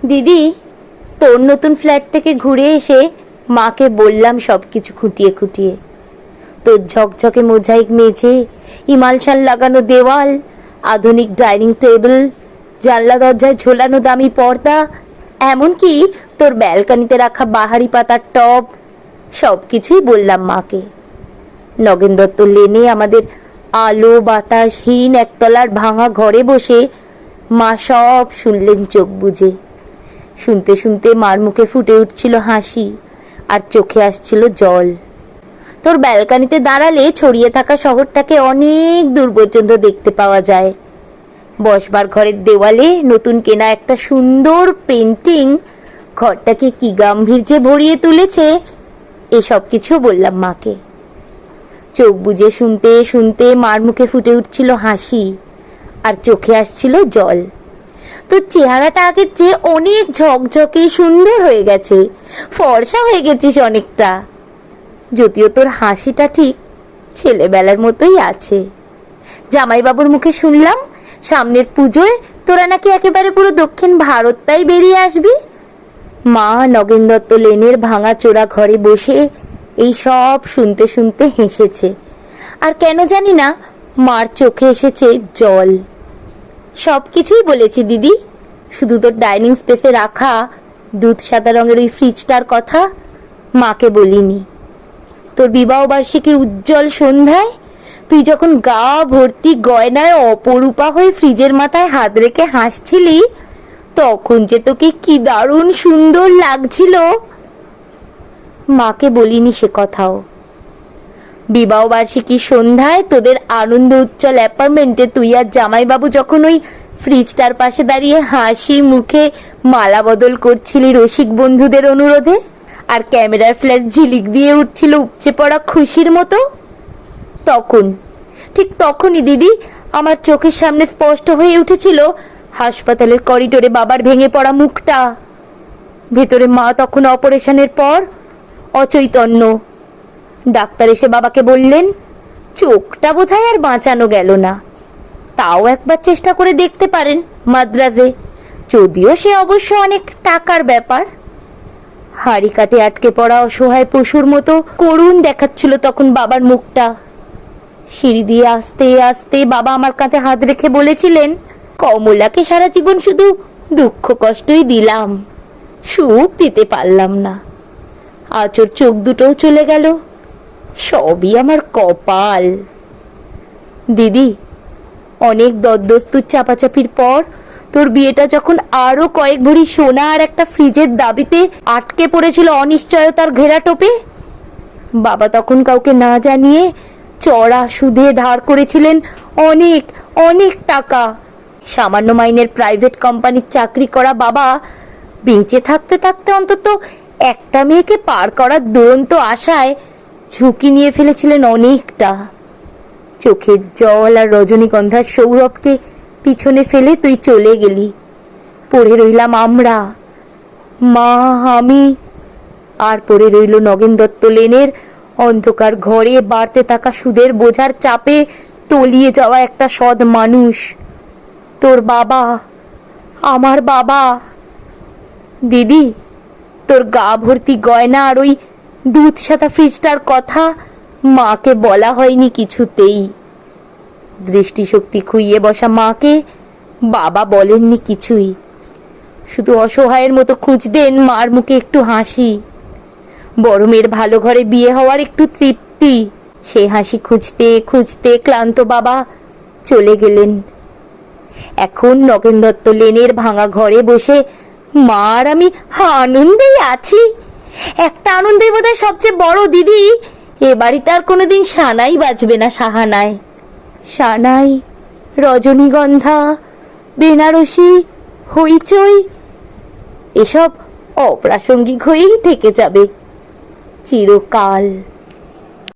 দিদি, তোর নতুন ফ্ল্যাট থেকে ঘুরে এসে মাকে বললাম সব কিছু খুঁটিয়ে খুঁটিয়ে। তোর ঝকঝকে মোজাইক মেঝে, ইমালশাল লাগানো দেওয়াল, আধুনিক ডাইনিং টেবিল, জানলা দরজায় ঝোলানো দামি পর্দা, এমনকি তোর ব্যালকনিতে রাখা বাহারি পাতার টব, সব কিছুই বললাম মাকে। নগেন দত্ত লেনে আমাদের আলো বাতাসহীন একতলার ভাঙা ঘরে বসে মা সব শুনলেন চোখ বুজে। শুনতে শুনতে মার মুখে ফুটে উঠছিল হাসি, আর চোখে আসছিল জল। তোর ব্যালকনিতে দাঁড়ালে ছড়িয়ে থাকা শহরটাকে অনেক দূর পর্যন্ত দেখতে পাওয়া যায়। বসবার ঘরের দেওয়ালে নতুন কেনা একটা সুন্দর পেন্টিং ঘরটাকে কি গাম্ভীর্যে ভরিয়ে তুলেছে, এসব কিছু বললাম মাকে। চোখ বুজে শুনতে শুনতে মার মুখে ফুটে উঠছিল হাসি, আর চোখে আসছিল জল। তোর চেহারাটা আগের চেয়ে অনেক ঝকঝকে সুন্দর হয়ে গেছে, ফর্সা হয়ে গেছিস অনেকটা। যদিও তোর হাসিটা ঠিক ছেলেবেলার মতোই আছে। জামাইবাবুর মুখে শুনলাম সামনের পুজোয় তোরা নাকি একেবারে পুরো দক্ষিণ ভারতটাই বেরিয়ে আসবি। মা নগেন দত্ত লেনের ভাঙা চোরা ঘরে বসে এই সব শুনতে শুনতে হেসেছে, আর কেন জানি না মার চোখে এসেছে জল। সব কিছুই বলেছি দিদি, শুধু তোর ডাইনিং স্পেসে রাখা দুধ সাদা রঙের ওই ফ্রিজটার কথা মাকে বলিনি। তোর বিবাহ বার্ষিকীর উজ্জ্বল সন্ধ্যায় তুই যখন গা ভর্তি গয়নায় অপরূপা হয়ে ফ্রিজের মাথায় হাত রেখে হাসছিলি, তখন যে তোকে কি দারুণ সুন্দর লাগছিল, মাকে বলিনি সে কথাও। বিবাহ বার্ষিকীর সন্ধ্যায় তোদের আনন্দ উজ্জ্বল অ্যাপার্টমেন্টে তুই আর জামাইবাবু যখন ওই ফ্রিজটার পাশে দাঁড়িয়ে হাসি মুখে মালা বদল করছিলি রসিক বন্ধুদের অনুরোধে, আর ক্যামেরার ফ্ল্যাশ ঝিলিক দিয়ে উঠছিল উপচে পড়া খুশির মতো, তখন ঠিক তখনই দিদি আমার চোখের সামনে স্পষ্ট হয়ে উঠেছিল হাসপাতালের করিডোরে বাবার ভেঙে পড়া মুখটা। ভেতরে মা তখন অপারেশনের পর অচৈতন্য। ডাক্তার এসে বাবাকে বললেন চোখটা বোধহয় আর বাঁচানো গেল না, তাও একবার চেষ্টা করে দেখতে পারেন মাদ্রাজে, যদিও সে অবশ্য অনেক টাকার ব্যাপার। হাড়ি কাটে আটকে পড়া অসহায় পশুর মতো করুণ দেখাচ্ছিল তখন বাবার মুখটা। সিঁড়ি দিয়ে আস্তে আস্তে বাবা আমার কাঁধে হাত রেখে বলেছিলেন, কমলাকে সারা জীবন শুধু দুঃখ কষ্টই দিলাম, সুখ দিতে পারলাম না। আজ ওর চোখ দুটোও চলে গেল, সবই আমার কপাল। দিদি, অনেক দরদস্তুর চাপাচাপির পর তোর বিয়েটা যখন আরো কয়েক ভরি সোনা আর একটা ফ্রিজের দাবিতে আটকে পড়েছিল অনিশ্চয়তার ঘেরা টোপে, বাবা তখন কাউকে না জানিয়ে চড়া সুদে ধার করেছিলেন অনেক অনেক টাকা। সামান্য মাইনের প্রাইভেট কোম্পানির চাকরি করা বাবা বেঁচে থাকতে থাকতে অন্তত একটা মেয়েকে পার করার দুরন্ত আশায় ঝুঁকি নিয়ে ফেলেছিলেন অনেকটা। চোখের জল আর রজনীগন্ধার সৌরভকে পিছনে ফেলে তুই চলে গেলি, পড়ে রইলাম আমরা, মা আমি, আর পড়ে রইল নগেন দত্ত লেনের অন্ধকার ঘরে বাড়তে থাকা সুদের বোঝার চাপে তলিয়ে যাওয়া একটা সৎ মানুষ, তোর বাবা, আমার বাবা। দিদি, তোর গা ভর্তি গয়না আর ওই দুধ সাদা ফ্রিজটার কথা মাকে বলা হয়নি কিছুতেই। দৃষ্টিশক্তি খুইয়ে বসা মাকে বাবা বলেননি কিছুই, শুধু অসহায়ের মতো খুঁজতেন মার মুখে একটু হাসি, বড় মেয়ের ভালো ঘরে বিয়ে হওয়ার একটু তৃপ্তি। সে হাসি খুঁজতে খুঁজতে ক্লান্ত বাবা চলে গেলেন। এখন নগেন দত্ত লেনের ভাঙা ঘরে বসে মা আর আমি আনন্দেই আছি। একটা আনন্দই বোধহয় সবচেয়ে বড় দিদি, এ বাড়িতে আর কোনোদিন সানাই বাজবে না সাহানায়। সানাই, রজনীগন্ধা, বেনারসি, হইচই এসব অপ্রাসঙ্গিক হয়েই থেকে যাবে চিরকাল।